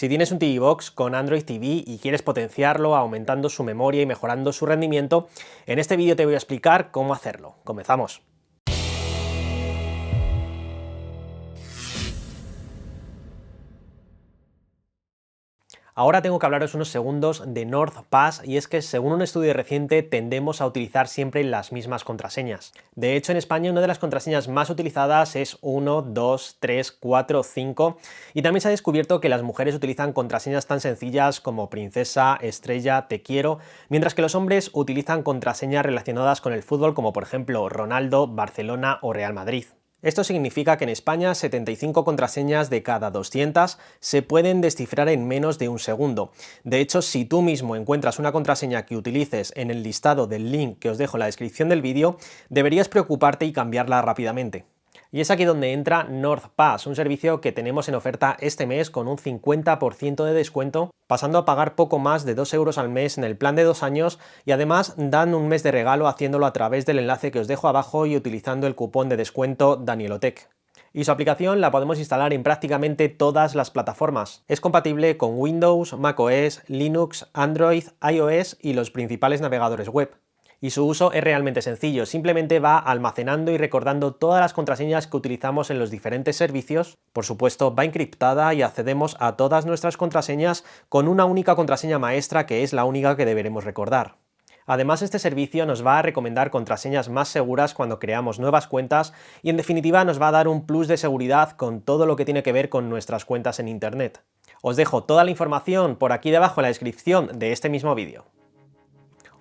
Si tienes un TV Box con Android TV y quieres potenciarlo aumentando su memoria y mejorando su rendimiento, en este vídeo te voy a explicar cómo hacerlo. ¡Comenzamos! Ahora tengo que hablaros unos segundos de NordPass, y es que según un estudio reciente tendemos a utilizar siempre las mismas contraseñas. De hecho, en España una de las contraseñas más utilizadas es 1, 2, 3, 4, 5, y también se ha descubierto que las mujeres utilizan contraseñas tan sencillas como princesa, estrella, te quiero, mientras que los hombres utilizan contraseñas relacionadas con el fútbol como por ejemplo Ronaldo, Barcelona o Real Madrid. Esto significa que en España 75 contraseñas de cada 200 se pueden descifrar en menos de un segundo. De hecho, si tú mismo encuentras una contraseña que utilices en el listado del link que os dejo en la descripción del vídeo, deberías preocuparte y cambiarla rápidamente. Y es aquí donde entra NordPass, un servicio que tenemos en oferta este mes con un 50% de descuento, pasando a pagar poco más de 2 euros al mes en el plan de 2 años, y además dan un mes de regalo haciéndolo a través del enlace que os dejo abajo y utilizando el cupón de descuento Danielotech. Y su aplicación la podemos instalar en prácticamente todas las plataformas. Es compatible con Windows, macOS, Linux, Android, iOS y los principales navegadores web. Y su uso es realmente sencillo, simplemente va almacenando y recordando todas las contraseñas que utilizamos en los diferentes servicios. Por supuesto, va encriptada y accedemos a todas nuestras contraseñas con una única contraseña maestra que es la única que deberemos recordar. Además, este servicio nos va a recomendar contraseñas más seguras cuando creamos nuevas cuentas y en definitiva nos va a dar un plus de seguridad con todo lo que tiene que ver con nuestras cuentas en Internet. Os dejo toda la información por aquí debajo en la descripción de este mismo vídeo.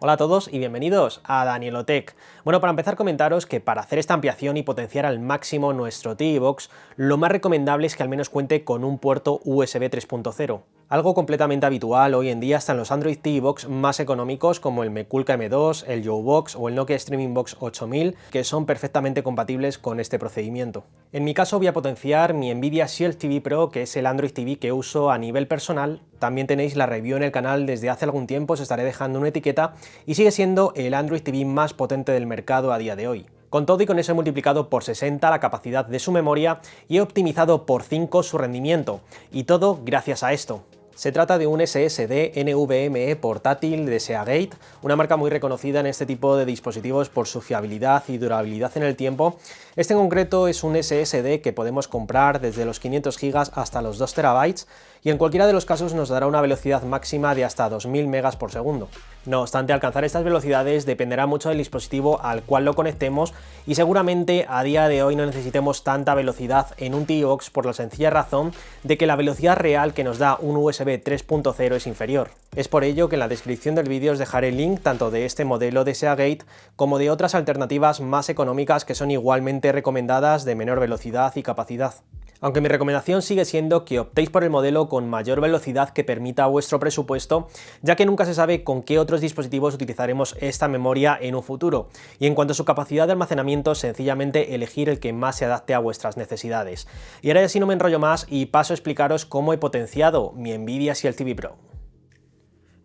Hola a todos y bienvenidos a Danielotech. Bueno, para empezar comentaros que para hacer esta ampliación y potenciar al máximo nuestro TV Box, lo más recomendable es que al menos cuente con un puerto USB 3.0. Algo completamente habitual hoy en día hasta en los Android TV Box más económicos como el Mekulka M2, el YoBox o el Nokia Streaming Box 8000, que son perfectamente compatibles con este procedimiento. En mi caso voy a potenciar mi Nvidia Shield TV Pro, que es el Android TV que uso a nivel personal. También tenéis la review en el canal desde hace algún tiempo, os estaré dejando una etiqueta, y sigue siendo el Android TV más potente del mercado a día de hoy. Con todo y con eso he multiplicado por 60 la capacidad de su memoria y he optimizado por 5 su rendimiento, y todo gracias a esto. Se trata de un SSD NVMe portátil de Seagate, una marca muy reconocida en este tipo de dispositivos por su fiabilidad y durabilidad en el tiempo. Este en concreto es un SSD que podemos comprar desde los 500 GB hasta los 2 TB, y en cualquiera de los casos nos dará una velocidad máxima de hasta 2000 megas por segundo. No obstante, alcanzar estas velocidades dependerá mucho del dispositivo al cual lo conectemos, y seguramente a día de hoy no necesitemos tanta velocidad en un TV Box por la sencilla razón de que la velocidad real que nos da un USB 3.0 es inferior. Es por ello que en la descripción del vídeo os dejaré el link tanto de este modelo de Seagate como de otras alternativas más económicas que son igualmente recomendadas de menor velocidad y capacidad. Aunque mi recomendación sigue siendo que optéis por el modelo con mayor velocidad que permita vuestro presupuesto, ya que nunca se sabe con qué otros dispositivos utilizaremos esta memoria en un futuro. Y en cuanto a su capacidad de almacenamiento, sencillamente elegir el que más se adapte a vuestras necesidades. Y ahora ya sí no me enrollo más y paso a explicaros cómo he potenciado mi Nvidia Shield TV Pro.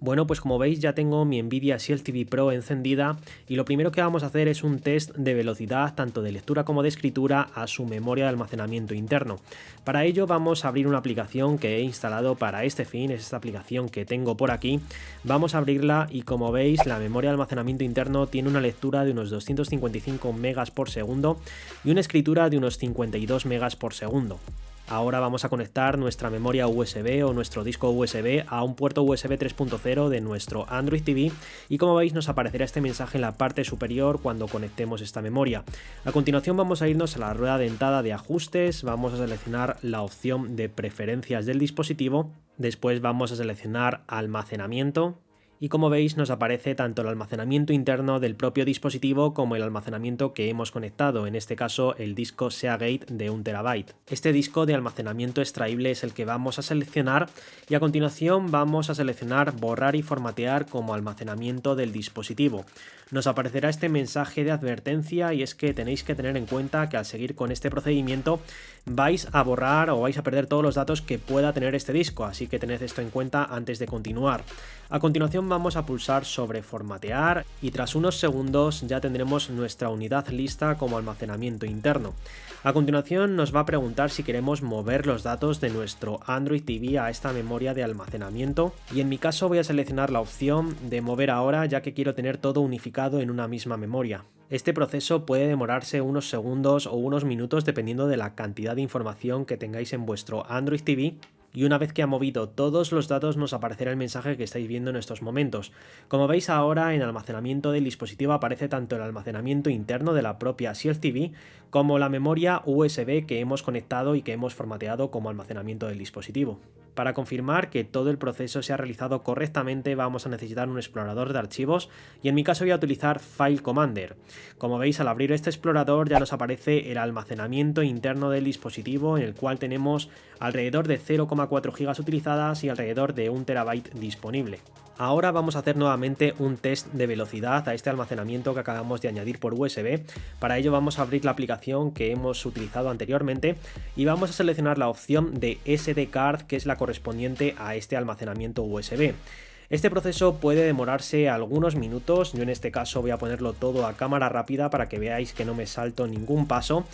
Bueno, pues como veis ya tengo mi Nvidia Shield TV Pro encendida, y lo primero que vamos a hacer es un test de velocidad tanto de lectura como de escritura a su memoria de almacenamiento interno. Para ello vamos a abrir una aplicación que he instalado para este fin, es esta aplicación que tengo por aquí. Vamos a abrirla y como veis la memoria de almacenamiento interno tiene una lectura de unos 255 megas por segundo y una escritura de unos 52 megas por segundo. Ahora vamos a conectar nuestra memoria USB o nuestro disco USB a un puerto USB 3.0 de nuestro Android TV, y como veis nos aparecerá este mensaje en la parte superior cuando conectemos esta memoria. A continuación vamos a irnos a la rueda dentada de ajustes, vamos a seleccionar la opción de preferencias del dispositivo, después vamos a seleccionar almacenamiento. Y como veis nos aparece tanto el almacenamiento interno del propio dispositivo como el almacenamiento que hemos conectado, en este caso el disco Seagate de 1 TB. Este disco de almacenamiento extraíble es el que vamos a seleccionar, y a continuación vamos a seleccionar borrar y formatear como almacenamiento del dispositivo. Nos aparecerá este mensaje de advertencia, y es que tenéis que tener en cuenta que al seguir con este procedimiento vais a borrar o vais a perder todos los datos que pueda tener este disco, así que tened esto en cuenta antes de continuar. A continuación continuación vamos a pulsar sobre formatear y tras unos segundos ya tendremos nuestra unidad lista como almacenamiento interno. A continuación nos va a preguntar si queremos mover los datos de nuestro Android TV a esta memoria de almacenamiento y en mi caso voy a seleccionar la opción de mover ahora, ya que quiero tener todo unificado en una misma memoria. Este proceso puede demorarse unos segundos o unos minutos dependiendo de la cantidad de información que tengáis en vuestro Android TV. Y una vez que ha movido todos los datos nos aparecerá el mensaje que estáis viendo en estos momentos. Como veis ahora, en almacenamiento del dispositivo aparece tanto el almacenamiento interno de la propia Shield TV como la memoria USB que hemos conectado y que hemos formateado como almacenamiento del dispositivo. Para confirmar que todo el proceso se ha realizado correctamente vamos a necesitar un explorador de archivos y en mi caso voy a utilizar File Commander. Como veis, al abrir este explorador ya nos aparece el almacenamiento interno del dispositivo en el cual tenemos alrededor de 0,4 GB utilizadas y alrededor de 1 TB disponible. Ahora vamos a hacer nuevamente un test de velocidad a este almacenamiento que acabamos de añadir por USB. Para ello vamos a abrir la aplicación que hemos utilizado anteriormente y vamos a seleccionar la opción de SD Card, que es la correspondiente a este almacenamiento USB. Este proceso puede demorarse algunos minutos, yo en este caso voy a ponerlo todo a cámara rápida para que veáis que no me salto ningún paso.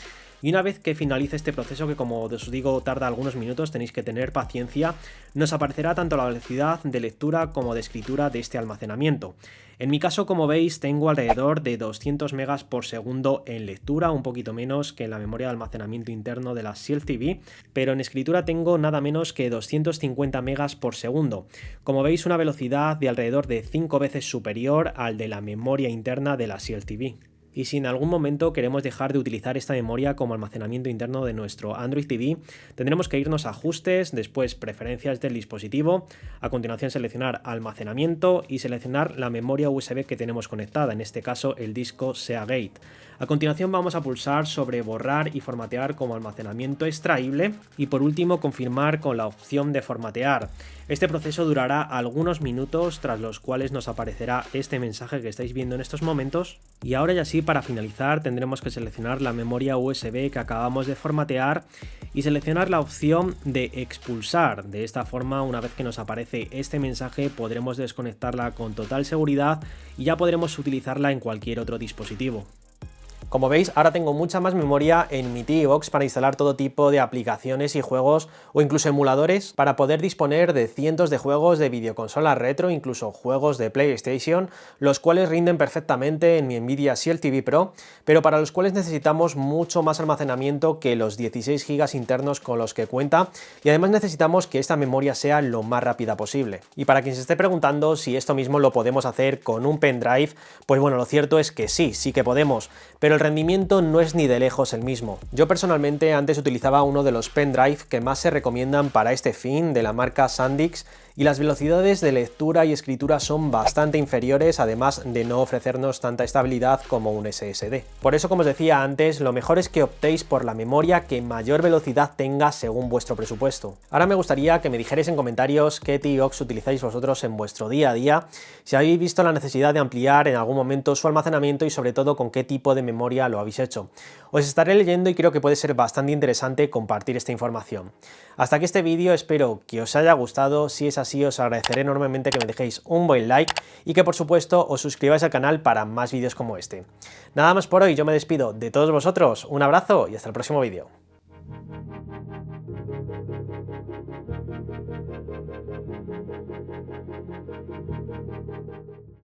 Y una vez que finalice este proceso, que como os digo tarda algunos minutos, tenéis que tener paciencia, nos aparecerá tanto la velocidad de lectura como de escritura de este almacenamiento. En mi caso, como veis, tengo alrededor de 200 megas por segundo en lectura, un poquito menos que en la memoria de almacenamiento interno de la Shield TV, pero en escritura tengo nada menos que 250 megas por segundo. Como veis, una velocidad de alrededor de 5 veces superior al de la memoria interna de la Shield TV. Y si en algún momento queremos dejar de utilizar esta memoria como almacenamiento interno de nuestro Android TV, tendremos que irnos a ajustes, después preferencias del dispositivo, a continuación seleccionar almacenamiento y seleccionar la memoria USB que tenemos conectada, en este caso el disco Seagate. A continuación vamos a pulsar sobre borrar y formatear como almacenamiento extraíble y por último confirmar con la opción de formatear. Este proceso durará algunos minutos, tras los cuales nos aparecerá este mensaje que estáis viendo en estos momentos. Y ahora ya sí, para finalizar tendremos que seleccionar la memoria USB que acabamos de formatear y seleccionar la opción de expulsar. De esta forma, una vez que nos aparece este mensaje podremos desconectarla con total seguridad y ya podremos utilizarla en cualquier otro dispositivo. Como veis, ahora tengo mucha más memoria en mi TV Box para instalar todo tipo de aplicaciones y juegos o incluso emuladores para poder disponer de cientos de juegos de videoconsola retro, incluso juegos de PlayStation, los cuales rinden perfectamente en mi Nvidia Shield TV Pro, pero para los cuales necesitamos mucho más almacenamiento que los 16 GB internos con los que cuenta y además necesitamos que esta memoria sea lo más rápida posible. Y para quien se esté preguntando si esto mismo lo podemos hacer con un pendrive, pues bueno, lo cierto es que sí que podemos, pero el rendimiento no es ni de lejos el mismo. Yo personalmente antes utilizaba uno de los pendrive que más se recomiendan para este fin, de la marca SanDisk, y las velocidades de lectura y escritura son bastante inferiores, además de no ofrecernos tanta estabilidad como un SSD. Por eso, como os decía antes, lo mejor es que optéis por la memoria que mayor velocidad tenga según vuestro presupuesto. Ahora me gustaría que me dijerais en comentarios qué TV Box utilizáis vosotros en vuestro día a día, si habéis visto la necesidad de ampliar en algún momento su almacenamiento y sobre todo con qué tipo de memoria lo habéis hecho. Os estaré leyendo y creo que puede ser bastante interesante compartir esta información. Hasta aquí este vídeo, espero que os haya gustado. Si es así, os agradeceré enormemente que me dejéis un buen like y que por supuesto os suscribáis al canal para más vídeos como este. Nada más por hoy, yo me despido de todos vosotros, un abrazo y hasta el próximo vídeo.